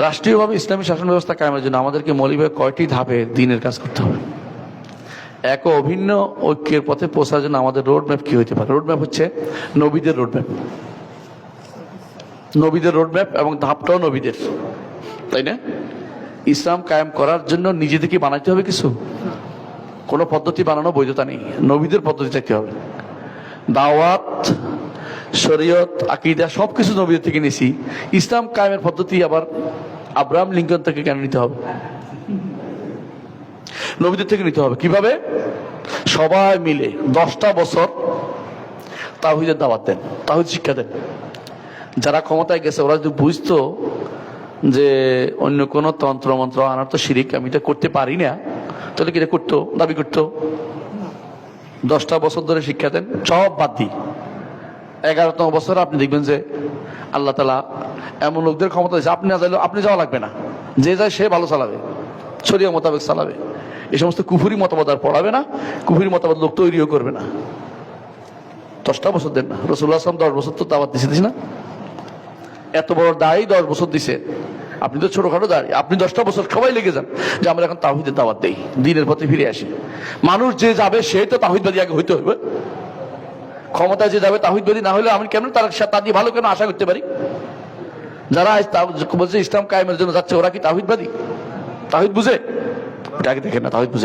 রাষ্ট্রীয়ভাবে ইসলামী শাসন ব্যবস্থা কায়েমের জন্য আমাদেরকে মৌলিকভাবে কয়টি ধাপে দ্বীনের কাজ করতে হবে? এক ও অভিন্ন ঐক্যের পথে পৌঁছার জন্য আমাদের রোডম্যাপ কি হইতে পারে? রোডম্যাপ হচ্ছে নবীদের রোডম্যাপ, নবীদের রোডম্যাপ, এবং ধাপটাও নবীদের, তাই না? ইসলাম কায়েম করার জন্য নিজে থেকে বানাইতে হবে কিছু, কোনো পদ্ধতি বানানো বৈধতা নেই, নবীদের পদ্ধতি থাকতে হবে। দাওয়াত, শরীয়ত, আকীদা সবকিছু নবীদের থেকে নিছি। ইসলাম কায়েমের পদ্ধতি আবার আব্রাহাম লিঙ্কন থেকে কেন নিতে হবে? নবীদের থেকে নিতে হবে। কিভাবে? সবাই মিলে 10টা বছর তাওহীদের দাওয়াত দেন, তাওহীদ শিক্ষা দেন। যারা ক্ষমতায় গেছে ওরা যদি বুঝতো যে অন্য কোনো তন্ত্র মন্ত্র আনার তো শিরিক, আমি এটা করতে পারি না, তাহলে কি এটা করতো? দাবি করতো? 10টা বছর ধরে শিক্ষা দেন, সব বাদ দিই। 11তম বছর আপনি দেখবেন যে আল্লাহ তাআলা এমন লোকদের ক্ষমতা দিয়েছে, আপনি না চাইলেও আপনি যাওয়া লাগবে না, যে যায় সে ভালো চালাবে, শরীয়ত মোতাবেক চালাবে। এই সমস্ত কুফরি মতবাদ আর পড়াবে না, কুফরি মতবাদ লোক তৈরিও করবে না। 10টা বছর দেন না। রাসূলুল্লাহ সাল্লাল্লাহু আলাইহি ওয়াসাল্লাম 10 বছর তো দাওয়াত দিছে না? এত বড় দায়ী 10 বছর দিছে, আপনি তো ছোটখাটো দাঁড়িয়ে, আপনি 10টা বছর সবাই লেগে যান যে আমরা এখন তাওহীদের দাওয়াত দেই, দ্বীনের পথে ফিরে আসি। মানুষ যে যাবে সে তো তাওহীদবাদী আগে হইতে হবে। ক্ষমতায় যে যাবে তাওহীদবাদী না হলে আমি কেন তা দিয়ে ভালো কেন আশা করতে পারি? যারা বলছে ইসলাম কায়েমের জন্য যাচ্ছে ওরা কি তাওহীদবাদী? তাওহীদ বুঝে? ওটা আগে দেখেন না, তাওহীদ বুঝে